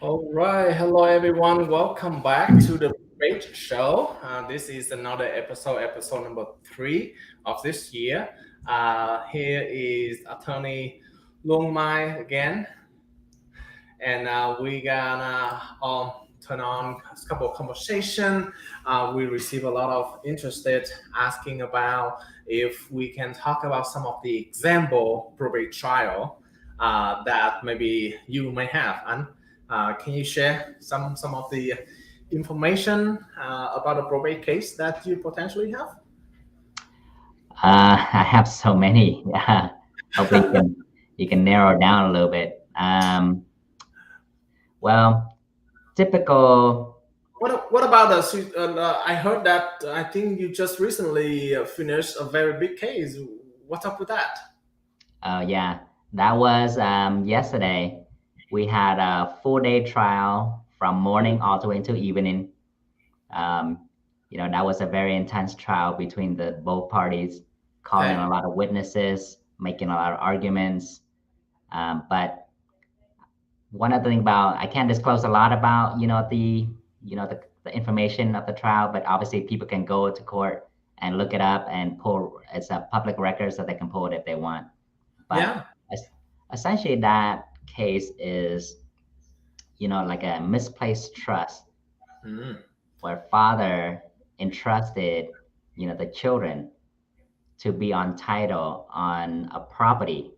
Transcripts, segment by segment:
All right, hello everyone. Welcome back to the Probate Show. This is another episode number 3 of this year. Here is Attorney Lung Mai again, and we gonna turn on a couple of conversation. We receive a lot of interested asking about if we can talk about some of the example probate trial that maybe you may have. And can you share some of the information about a probate case that you potentially have? I have so many. Hopefully you can narrow down a little bit. Well, typical. What about I heard that I think you just recently finished a very big case. What's up with that? Yeah, that was yesterday. We had a full day trial from morning all the way until evening. Um, that was a very intense trial between the both parties, calling Okay. a lot of witnesses, making a lot of arguments. But one other thing about I can't disclose a lot about the information of the trial, but obviously people can go to court and look it up and pull. It's a public record, so they can pull it if they want. But Yeah. es- essentially, that case is like a misplaced trust Mm. where father entrusted the children to be on title on a property.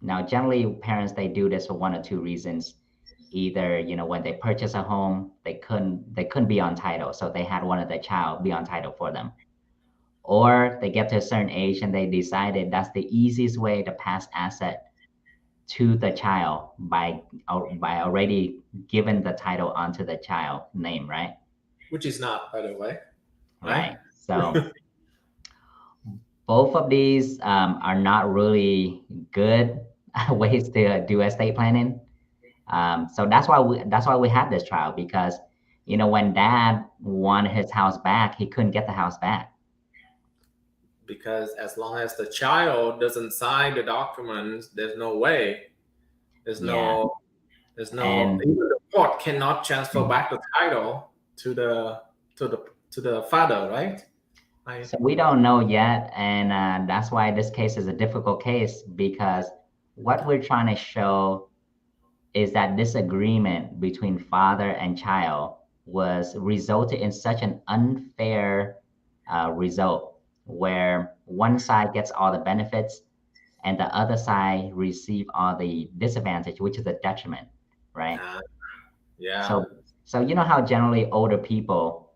Now, generally, parents they do this for one or two reasons. Either when they purchase a home, they couldn't be on title, so they had one of their child be on title for them, or they get to a certain age and they decided that's the easiest way to pass asset to the child by already giving the title onto the child name, right? Which is not, by the way, right? Right. So both of these are not really good ways to do estate planning. So that's why we had this trial because when dad wanted his house back, he couldn't get the house back. Because as long as the child doesn't sign the documents, there's no way. There's Yeah, no. There's no. and Even the court cannot transfer back the title to the father, right? I. so we don't know yet, and that's why this case is a difficult case because what we're trying to show is that this agreement between father and child was resulted in such an unfair result where one side gets all the benefits and the other side receive all the disadvantage, which is a detriment, right? Uh, yeah. So you know how generally older people,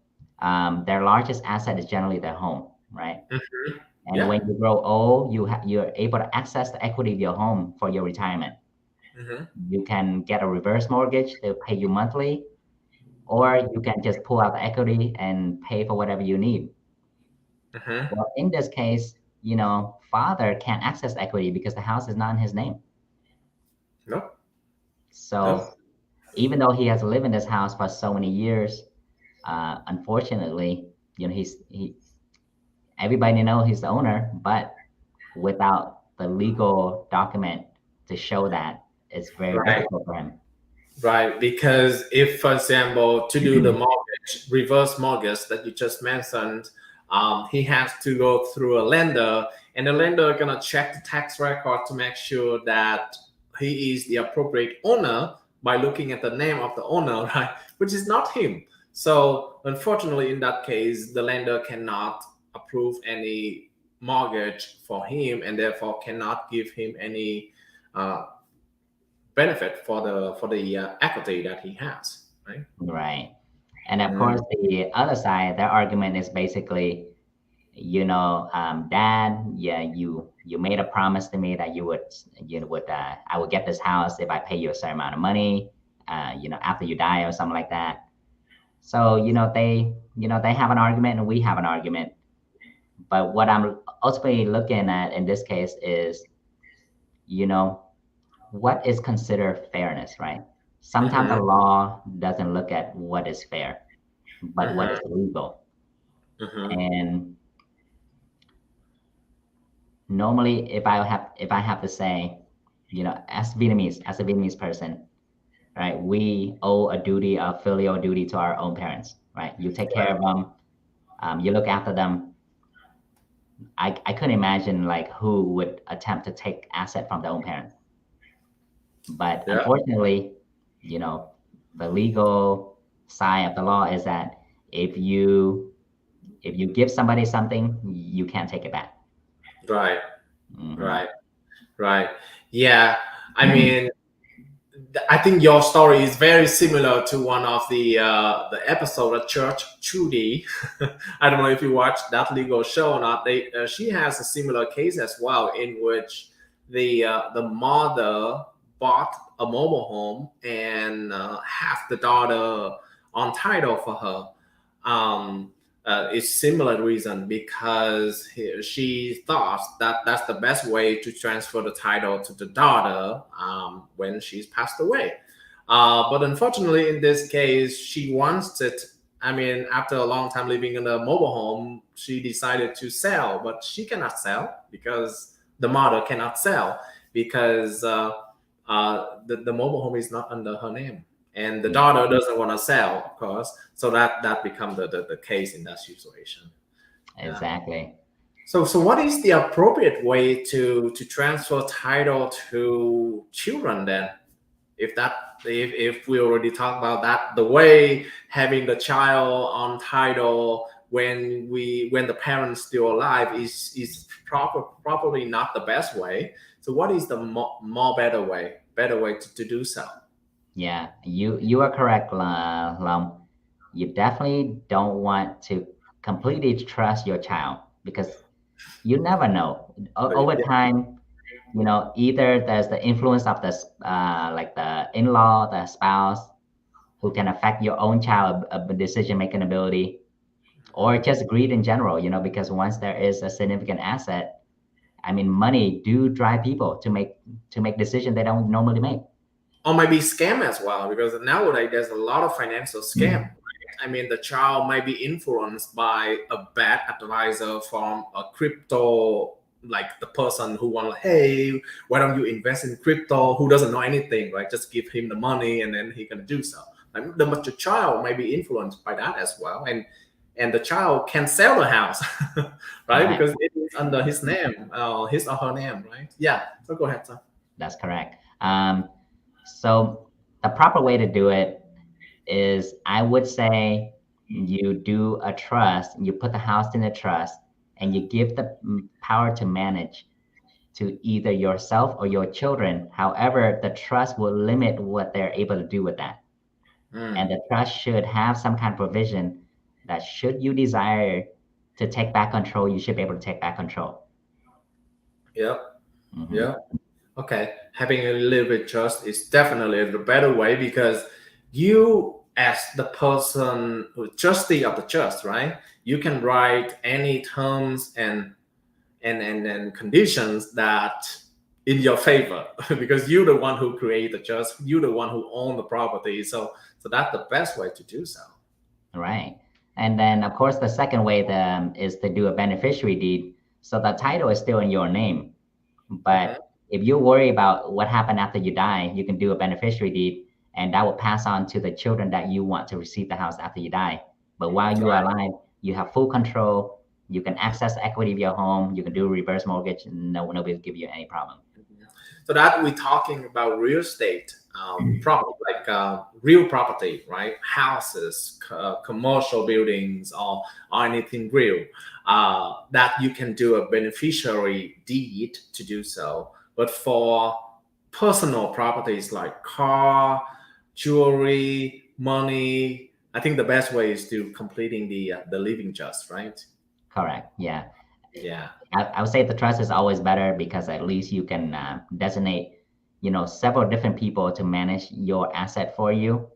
their largest asset is generally their home, right? Mhm. And Yeah. when you grow old, you're able to access the equity of your home for your retirement. Hmm. You can get a reverse mortgage, they'll pay you monthly, or you can just pull out the equity and pay for whatever you need. Hmm. Well, in this case, father can't access the equity because the house is not in his name. Nope. Nope. So even though he has lived in this house for so many years, unfortunately, everybody know he's the owner, but without the legal document to show that, it's very Right. difficult for him. Right. Because if, for example, to do the mortgage, reverse mortgage that you just mentioned, he has to go through a lender, and the lender gonna check the tax record to make sure that he is the appropriate owner by looking at the name of the owner, right? Which is not him. So unfortunately, in that case, the lender cannot approve any mortgage for him, and therefore cannot give him any uh, benefit for the equity that he has, right? Right. And of Mm. course, the other side, their argument is basically, Dad, yeah, you made a promise to me that I would get this house if I pay you a certain amount of money, after you die or something like that. So, they have an argument and we have an argument. But what I'm ultimately looking at in this case is, you know, what is considered fairness, right? Sometimes the Mm-hmm. law doesn't look at what is fair, but what Mm-hmm. is legal. Mm-hmm. And normally, if I have to say, as a Vietnamese person, right? We owe a duty, a filial duty to our own parents, right? You take care of them, you look after them. I couldn't imagine like who would attempt to take asset from their own parent. But Yeah. unfortunately, you know, the legal side of the law is that if you if you give somebody something, you can't take it back. Right. Hmm. Right. Right. Yeah. I mean, I think your story is very similar to one of the episode of Church Judy. I don't know if you watched that legal show or not. She has a similar case as well, in which the mother bought a mobile home and have the daughter on title for her. Um, it's similar reason because she thought that that's the best way to transfer the title to the daughter when she's passed away. But unfortunately, in this case, she wants it. I mean, after a long time living in a mobile home, she decided to sell, but she cannot sell because the mother cannot sell because the mobile home is not under her name, and the Yeah, daughter doesn't want to sell, of course. So that become the case in that situation. Yeah. exactly. So what is the appropriate way to transfer title to children then? If that if we already talked about that, the way having the child on title when the parents still alive is probably not the best way. So what is the more better way to do so? Yeah, you are correct, Lum. You definitely don't want to completely trust your child because you never know. Over Yeah. time, either there's the influence of like the in-law, the spouse, who can affect your own child decision making ability, or just greed in general. Because once there is a significant asset, I mean, money do drive people to make decisions they don't normally make. Or maybe scam as well, because nowadays there's a lot of financial scam, right? I mean, the child might be influenced by a bad advisor from a crypto, like the person who want, hey, why don't you invest in crypto, who doesn't know anything, right? Just give him the money and then he can do so. And the child might be influenced by that as well, and the child can sell the house, right? Correct. Because it is under his name, his or her name, right? Yeah. So go ahead, sir. That's correct. So the proper way to do it is, I would say, you do a trust, you put the house in a trust, and you give the power to manage to either yourself or your children. However, the trust will limit what they're able to do with that. And Mm. the trust should have some kind of provision that should you desire to take back control, you should be able to take back control. Yep. Hmm. Yeah. Okay, having a little bit trust is definitely the better way, because you, as the person who trustee of the trust, right? You can write any terms and conditions that in your favor because you're the one who create the trust, you're the one who own the property. So that's the best way to do so. Right. And then, of course, the second way is to do a beneficiary deed. So the title is still in your name. Mhm. But if you worry about what happened after you die, you can do a beneficiary deed, and that will pass on to the children that you want to receive the house after you die. But while you are Right. alive, you have full control. You can access the equity of your home. You can do reverse mortgage, and nobody will give you any problem. So that we're talking about real estate, like real property, right? Houses, commercial buildings, or anything real. That you can do a beneficiary deed to do so. But for personal properties like car, jewelry, money, I think the best way is to completing the living trust, right? Correct. Yeah. Yeah. I would say the trust is always better because at least you can designate, several different people to manage your asset for you.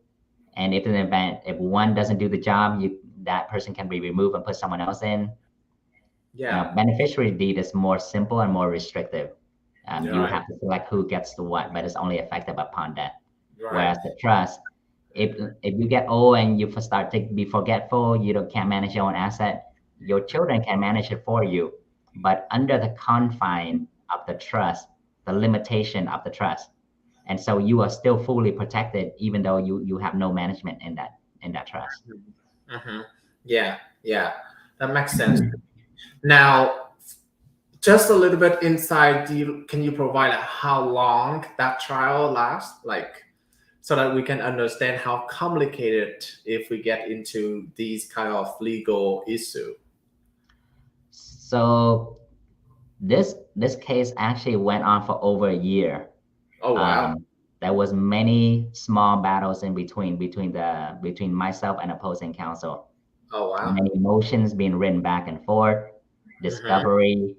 And if in an event, if one doesn't do the job, that person can be removed and put someone else in. Yeah. Beneficiary deed is more simple and more restrictive. You Right. have to select who gets the what, but it's only effective upon death. Right. Whereas the trust, if you get old and you start to be forgetful, you don't can't manage your own asset, your children can manage it for you, but under the confine of the trust, the limitation of the trust. and so you are still fully protected even though you have no management in that trust. Hmm. Yeah, yeah, that makes sense. Now, just a little bit inside, can you provide how long that trial lasts, like, so that we can understand how complicated if we get into these kind of legal issue? So this case actually went on for over a year. Oh wow! There was many small battles in between myself and opposing counsel. Oh wow! Many motions being written back and forth, Hmm. discovery,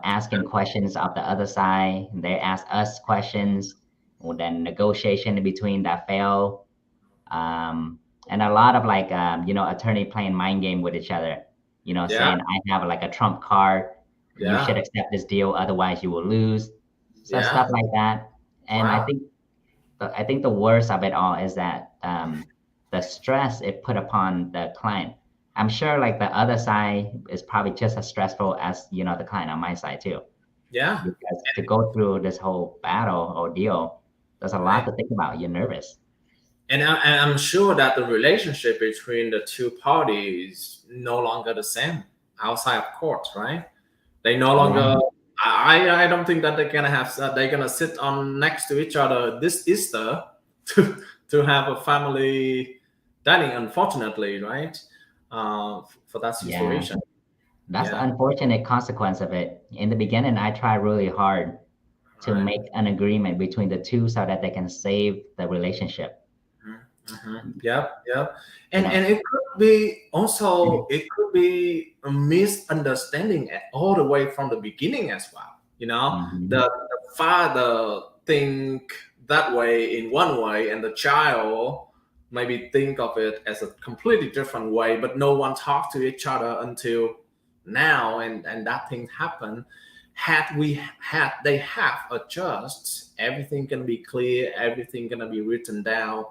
asking questions of the other side. They ask us questions, and then negotiation in between that failed. And a lot of like, attorney playing mind game with each other, Yeah, saying, I have like a trump card. You yeah, should accept this deal, otherwise you will lose. So stuff yeah. like that. And Wow. I think the worst of it all is that the stress it put upon the client. I'm sure like the other side is probably just as stressful as the client on my side too, Yeah. because to go through this whole battle ordeal, there's a lot Right. to think about. You're nervous. And I'm sure that the relationship between the two parties no longer the same outside of court, right? They no Yeah, longer. I don't think that they're gonna have. They're gonna sit on next to each other this Easter to have a family dining. Unfortunately, right? For that yeah. situation. That's the Yeah. unfortunate consequence of it. In the beginning, I tried really hard to Right. make an agreement between the two so that they can save the relationship. Mm-hmm. Yep, yep. You And know, it could be also, it could be a misunderstanding all the way from the beginning as well. hmm The father think that way in one way, and the child maybe think of it as a completely different way, but no one talked to each other until now, and that thing happened. Had they have adjust, everything can be clear, everything gonna be written down,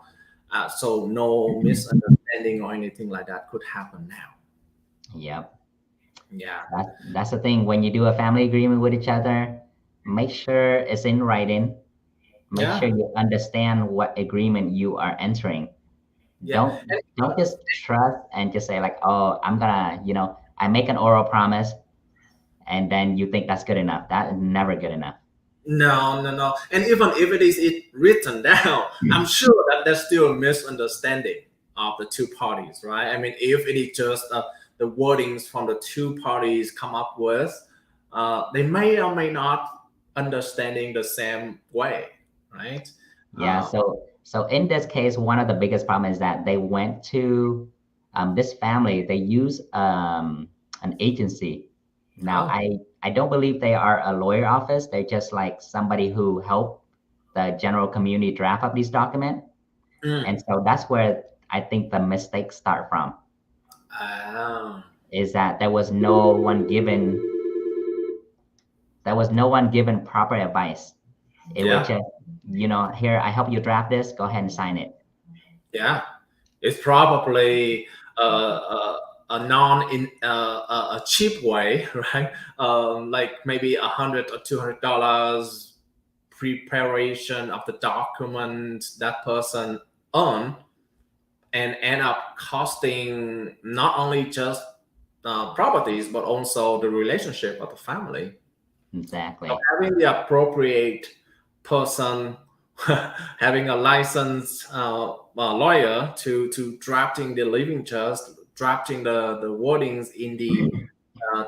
so no misunderstanding or anything like that could happen now. Yep. Yeah, That's the thing. When you do a family agreement with each other, make sure it's in writing. Make sure yeah, you understand what agreement you are entering. yeah. Don't just trust and just say like, oh, I'm gonna, I make an oral promise, and then you think that's good enough. That is never good enough. No, no, no. And even if it is written down, I'm sure that there's still a misunderstanding of the two parties, right? I mean, if it is just the wordings from the two parties come up with, they may or may not understanding the same way, right? Yeah. So in this case, one of the biggest problem is that they went to this family. They use an agency. Now, Oh, I don't believe they are a lawyer office. They're just like somebody who helped the general community draft up these documents. mm. And so that's where I think the mistakes start from, Ah, is that there was no one given proper advice. It was yeah, just, here, I help you draft this, go ahead and sign it. yeah. It's probably a non in a cheap way, right? Like maybe $100 or $200 preparation of the document that person earned, and end up costing not only just properties but also the relationship of the family. So Exactly. having the appropriate person, having a licensed lawyer to drafting the living trust, drafting the wordings in the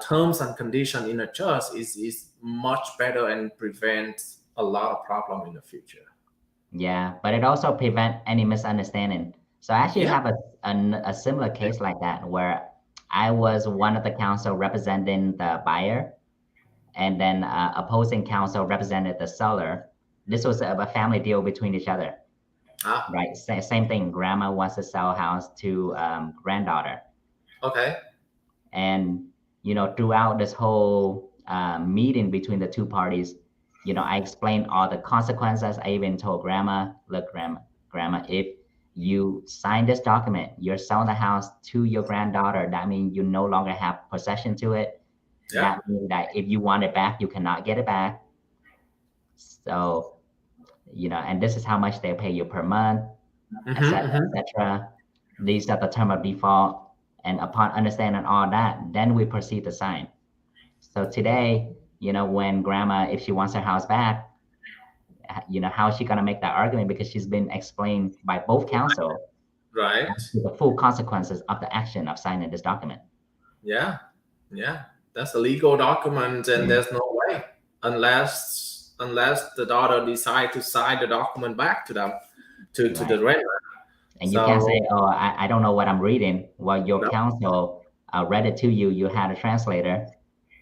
terms and condition in a trust is much better and prevents a lot of problem in the future. Yeah, but it also prevent any misunderstanding. So I actually Yeah, have a similar case like that where I was one of the counsel representing the buyer, and then opposing counsel represented the seller. This was a family deal between each other, ah, right? Same thing. Grandma wants to sell house to granddaughter, okay, and throughout this whole meeting between the two parties, I explained all the consequences. I even told grandma, look, grandma, if you sign this document, you're selling the house to your granddaughter. That means you no longer have possession to it. yeah, That means that if you want it back, you cannot get it back. So and this is how much they pay you per month, etc., Mm-hmm. etc. These are the term of default. And upon understanding all that, then we proceed to sign. So today, when grandma, if she wants her house back, how is she going to make that argument? Because she's been explained by both counsel Right. the full consequences of the action of signing this document. Yeah. Yeah. That's a legal document, and there's no way unless the daughter decide to sign the document back to them to Right. the renter. And you can't say, So oh, I don't know what I'm reading. Well, your no, counsel read it to you. You had a translator.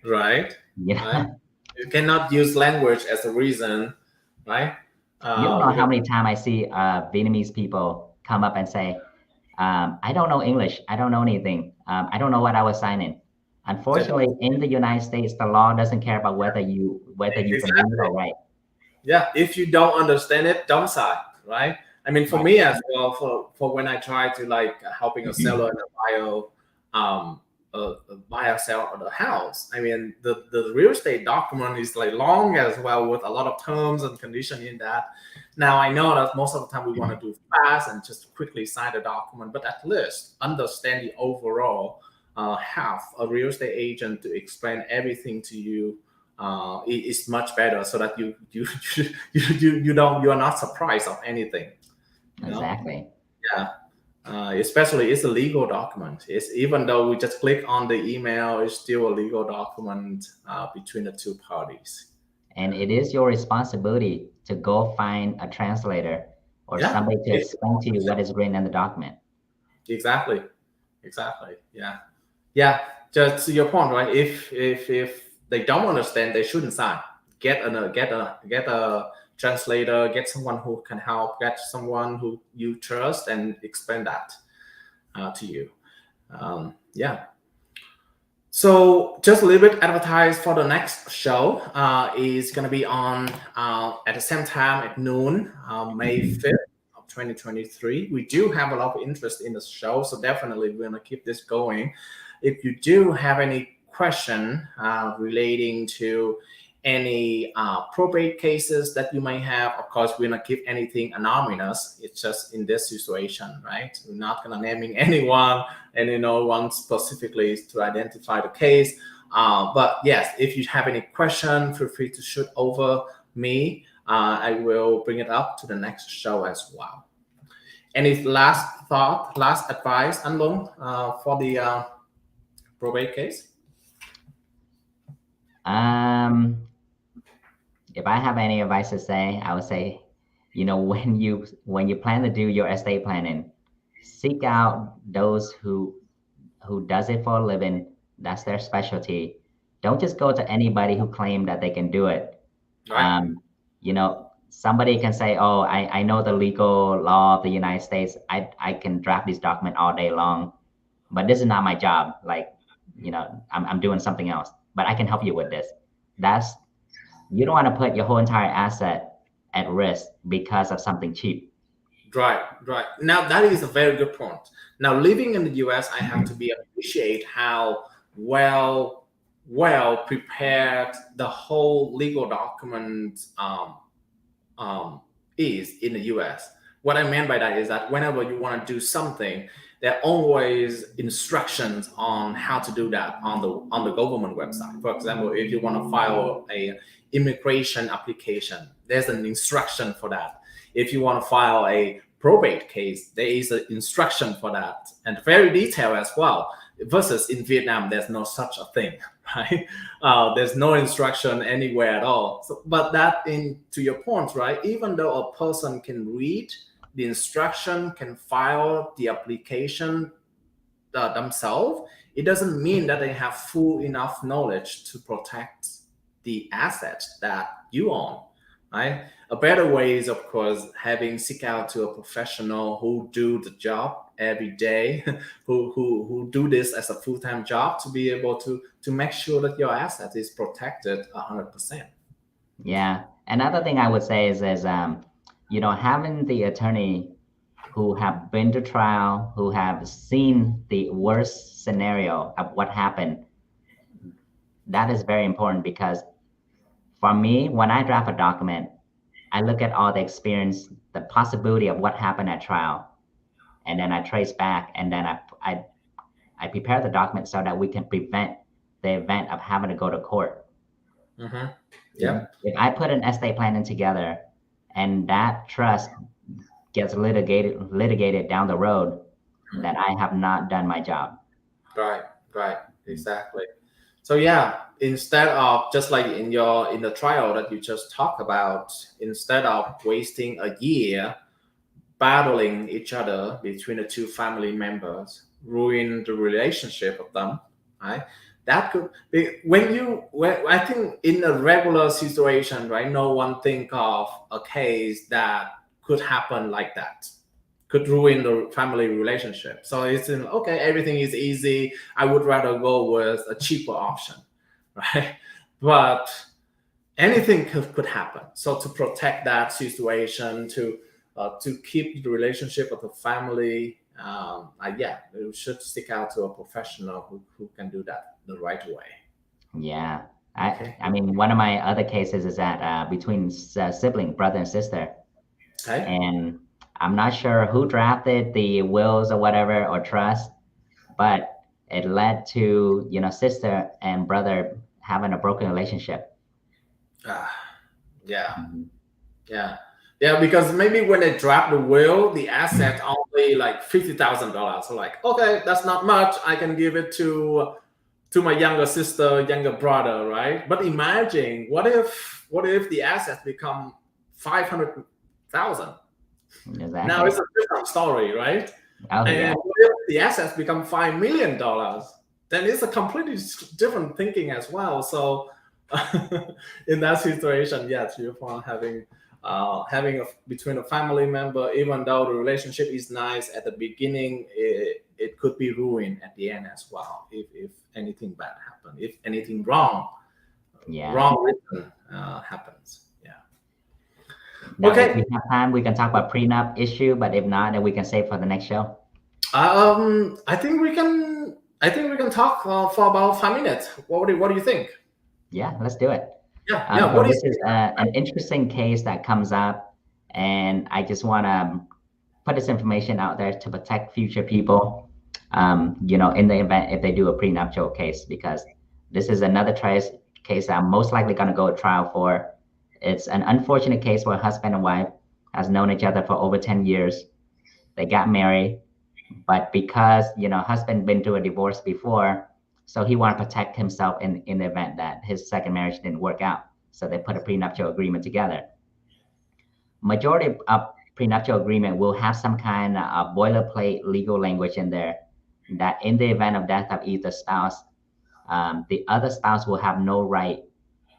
right, You right. know, You cannot use language as a reason, right? you don't know how Because many times I see Vietnamese people come up and say, I don't know English. I don't know anything. I don't know what I was signing. Unfortunately, in the United States, the law doesn't care about whether you can read exactly. or write. Yeah, if you don't understand it, don't sign, right? I mean, for Right. me as well, for when I try to like helping a seller and a buyer, a buyer sell the house. I mean, the real estate document is like long as well with a lot of terms and condition in that. Now I know that most of the time we want to do fast and just quickly sign the document, but at least understand the overall. Have a real estate agent to explain everything to you is much better so that you are not surprised of anything, you know. Exactly. Yeah. Especially it's a legal document. It's even though we just click on the email, it's still a legal document between the two parties. And it is your responsibility to go find a translator or Yeah, somebody to it's explain to you what is written in the document. exactly, exactly. Yeah, yeah. Just to your point, right? If they don't understand, they shouldn't sign. Get a translator. Get someone who can help. Get someone who you trust and explain that to you. Yeah. So just a little bit advertised for the next show is going to be on at the same time at noon, May 5th of 2023. We do have a lot of interest in the show, so definitely we're going to keep this going. If you do have any question relating to any probate cases that you may have, of course, we're not keep anything anonymous. It's just in this situation, right? We're not gonna naming anyone and one specifically to identify the case. But yes, if you have any question, feel free to shoot over me. I will bring it up to the next show as well. Any last thought, last advice, Anlung, for the probate case? Um, if I have any advice to say, I would say, when you plan to do your estate planning, seek out those who does it for a living. That's their specialty. Don't just go to anybody who claim that they can do it. Right, Somebody can say, oh, I know the legal law of the United States. I can draft this document all day long, but this is not my job. Like, I'm doing something else, but I can help you with this. That's You don't want to put your whole entire asset at risk because of something cheap. right, right. Now that is a very good point. Now living in the US, I have to be appreciate how well prepared the whole legal document um, is in the US. What I meant by that is that whenever you want to do something, there are always instructions on how to do that on the government website. For example, if you want to file a immigration application, there's an instruction for that. If you want to file a probate case, there is an instruction for that, and very detailed as well. Versus in Vietnam, there's no such a thing, right? There's no instruction anywhere at all. So, but that, in to your point, right? Even though a person can read the instruction, can file the application themselves, it doesn't mean that they have full enough knowledge to protect the asset that you own, right? A better way is, of course, having seek out to a professional who do the job every day, who do this as a full-time job to be able to make sure that your asset is protected 100%. Yeah. Another thing I would say is having the attorney who have been to trial, who have seen the worst scenario of what happened, that is very important because for me, when I draft a document, I look at all the experience, the possibility of what happened at trial, and then I trace back, and then I prepare the document so that we can prevent the event of having to go to court. Mm-hmm. If, Yep. if I put an estate planning together and that trust gets litigated down the road, then I have not done my job. Right. Right. Exactly. So yeah, instead of just like in the trial that you just talked about, instead of wasting a year battling each other between the two family members, ruin the relationship of them, right? That could be when I think in a regular situation, right? No one think of a case that could happen like that, could ruin the family relationship. So it's in, okay, everything is easy. I would rather go with a cheaper option, right? But anything could happen. So to protect that situation, to keep the relationship of the family, yeah, you should stick out to a professional who can do that the right way. Yeah. Okay. I mean, one of my other cases is that between sibling, brother and sister. Okay. And I'm not sure who drafted the wills or whatever or trust, but it led to, sister and brother having a broken relationship. Ah, yeah. Mhm. Yeah. Yeah, because maybe when they drop the will, the asset only like $50,000. So like, okay, that's not much. I can give it to my younger sister, younger brother, right? But imagine what if the assets become 500,000? Now it's Exactly. a different story, right? Oh And yeah. what if the assets become $5 million? Then it's a completely different thinking as well. So in that situation, yeah, to your point, having between a family member, even though the relationship is nice at the beginning, it could be ruined at the end as well if anything bad happens, if anything Yeah. wrong written happens. Yeah. Now, if Okay. we have time, we can talk about prenup issue, but if not, then we can save for the next show. I think we can. I think we can talk for about 5 minutes. What do you think? Yeah, let's do it. Yeah. Yeah. So What is? this is an interesting case that comes up, and I just want to put this information out there to protect future people, in the event if they do a prenuptial case, because this is another case I'm most likely going to go to trial for. It's an unfortunate case where husband and wife has known each other for over 10 years. They got married, but because, husband been through a divorce before, so he want to protect himself in the event that his second marriage didn't work out. So they put a prenuptial agreement together. Majority of prenuptial agreement will have some kind of boilerplate legal language in there that in the event of death of either spouse, the other spouse will have no right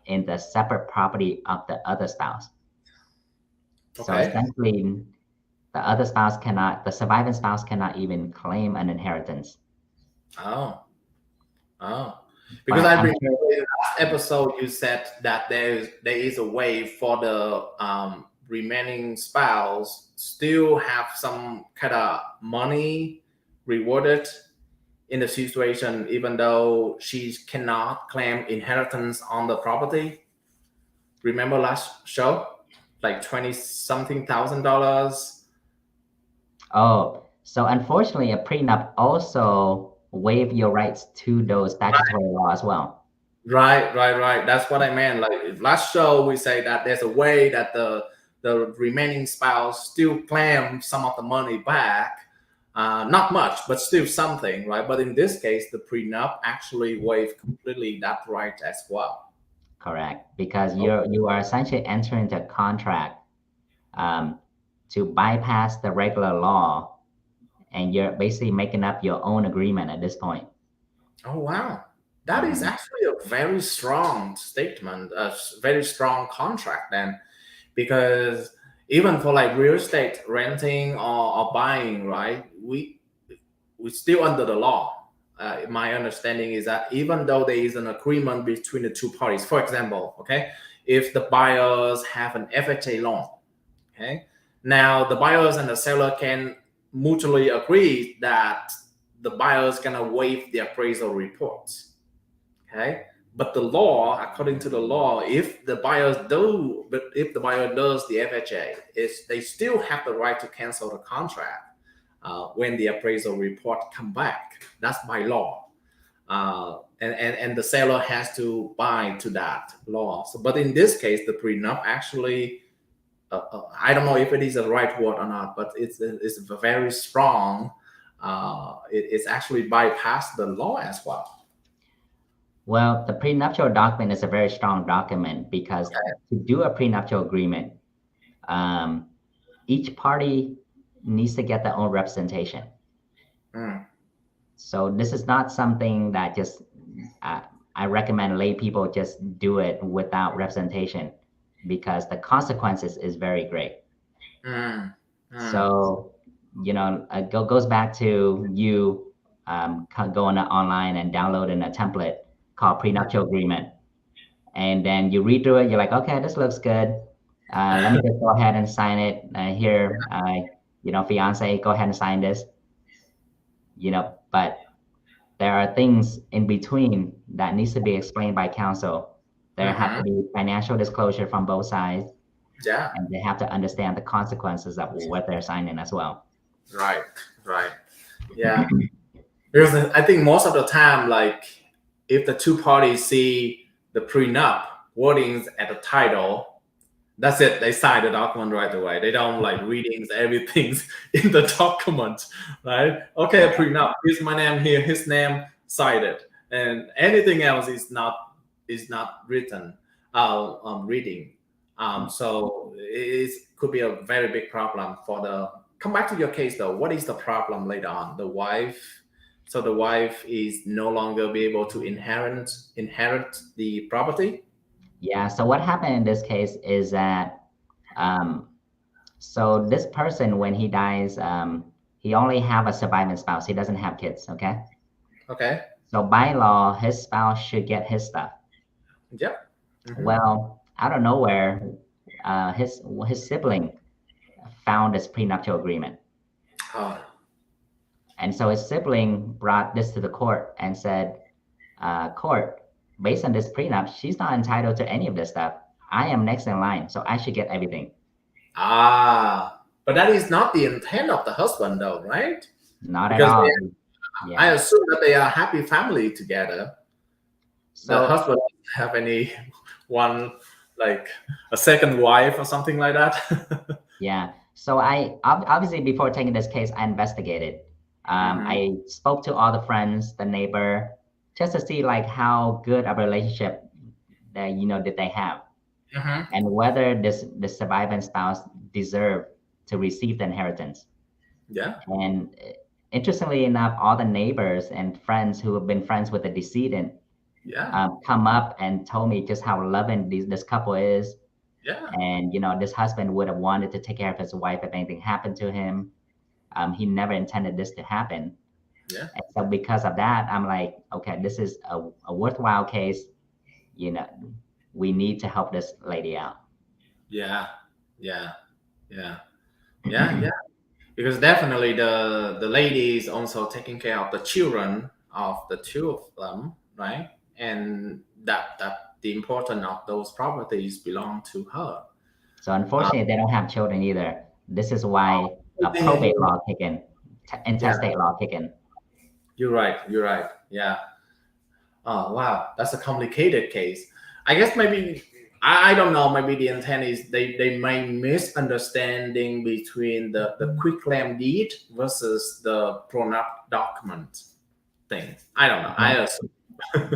in the separate property of the other spouse. So Okay. essentially, the surviving spouse cannot even claim an inheritance. Oh. Oh. Because But I I'm remember sure, in the last episode you said that there is a way for the remaining spouse still have some kind of money rewarded in the situation, even though she cannot claim inheritance on the property. Remember last show, like 20 something thousand dollars. so unfortunately, a prenup also waive your rights to those statutory law as well. Right, right, right. That's what I meant. Like last show, we say that there's a way that the remaining spouse still claim some of the money back. Not much, but still something, right? But in this case, the prenup actually waive completely that right as well. Correct, because Oh, you are essentially entering into a contract um, to bypass the regular law, and you're basically making up your own agreement at this point. oh wow. That is Mhm. actually a very strong statement, very strong contract then, because even for like real estate renting or buying, right? We're still under the law. My understanding is that even though there is an agreement between the two parties, for example, okay, if the buyers have an FHA loan, okay, now the buyers and the seller can mutually agree that the buyers gonna waive the appraisal reports, okay, But the law, according to the law, if the buyer does the FHA, is they still have the right to cancel the contract when the appraisal report come back. That's by law, and the seller has to buy to that law. So, but in this case, the prenup actually, I don't know if it is the right word or not, but it's very strong. It's actually bypassed the law as well. Well, the prenuptial document is a very strong document because to do a prenuptial agreement, um, each party needs to get their own representation. Mm. So this is not something that just uh, I recommend lay people just do it without representation because the consequences is very great. Mm. Mm. So, goes back to you going online and downloading a template called prenuptial agreement. And then you read through it, you're like, okay, this looks good. Let me just go ahead and sign it here. Fiance, go ahead and sign this. But there are things in between that needs to be explained by counsel. There have to Mhm. be financial disclosure from both sides, Yeah. and they have to understand the consequences of what they're signing as well. Right. Right. Yeah. Because I think most of the time, like if the two parties see the prenup wordings at the title, that's it. They sign the document right away. They don't like readings, everything's in the document, right? Okay, a prenup. Here's my name here. His name, sign it, and anything else is not written. Reading. So it could be a very big problem for the. Come back to your case though. What is the problem later on? The wife. So the wife is no longer be able to inherit the property. Yeah. So what happened in this case is that um, so this person, when he dies, he only have a surviving spouse. He doesn't have kids. Okay. Okay. So by law, his spouse should get his stuff. Yep. Hmm. Well, out of nowhere, his sibling found this prenuptial agreement. Oh, And so his sibling brought this to the court and said, court, based on this prenup, she's not entitled to any of this stuff. I am next in line, so I should get everything. but that is not the intent of the husband, though, right? Not at Because all. I Yeah. assume that they are happy family together. The So, husband doesn't have any one like a second wife or something like that. yeah. So obviously before taking this case, I investigated. Hmm. I spoke to all the friends, the neighbor, just to see like how good a relationship that did they have, Hmm. and whether this surviving spouse deserved to receive the inheritance. Yeah, And interestingly enough, all the neighbors and friends who have been friends with the decedent yeah, come up and told me just how loving this couple is. yeah, And, this husband would have wanted to take care of his wife if anything happened to him. He never intended this to happen. yeah, And so because of that, I'm like, okay, this is a worthwhile case. You know, we need to help this lady out. yeah, yeah, yeah, yeah, yeah. Because definitely the lady is also taking care of the children of the two of them, right? And that the importance of those properties belong to her. So Uh, unfortunately, they don't have children either. This is why a yeah, probate law kick in, intestate law kick in. you're right. You're right. Yeah. Oh wow, that's a complicated case. I guess maybe I don't know. Maybe the intent is they may misunderstanding between the quitclaim deed versus the pronup document thing. I don't know. I Gen- assume.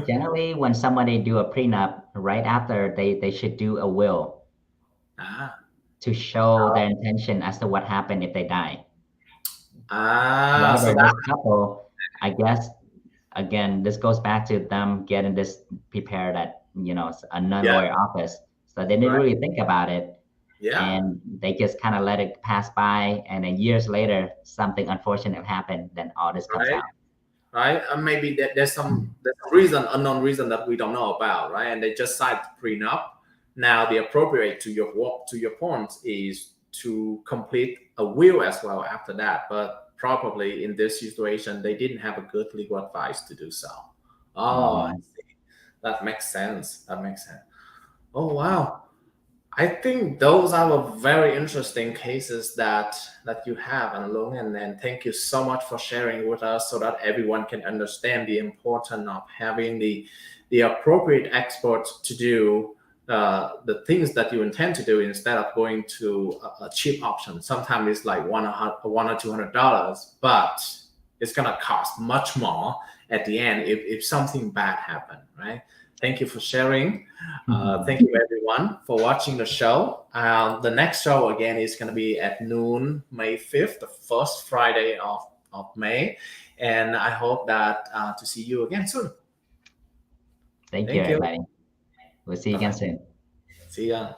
Generally, when somebody do a prenup, right after they should do a will Ah, to show their intention as to what happened if they die. so However, that this couple, I guess, again, this goes back to them getting this prepared at, a yeah, non-lawyer office. So they didn't right, really think about it, yeah, and they just kind of let it pass by. And then years later, something unfortunate happened, then all this comes right, out. right. Maybe there's some reason, unknown reason that we don't know about, right? And they just signed prenup. Now the appropriate to your point is to complete a will as well after that. But probably in this situation, they didn't have a good legal advice to do so. Oh, I Mhm. see. That makes sense. That makes sense. Oh wow. I think those are very interesting cases that you have, and Long, and thank you so much for sharing with us so that everyone can understand the importance of having the appropriate experts to do the things that you intend to do instead of going to a cheap option. Sometimes it's like one or $200, but it's gonna cost much more at the end if something bad happened, right? Thank you for sharing. Thank you everyone for watching the show. The next show again is going to be at noon, May 5th, the first Friday of May. And I hope that to see you again soon. Thank you, Thank you. everybody. We'll see you Bye again bye. soon. See ya.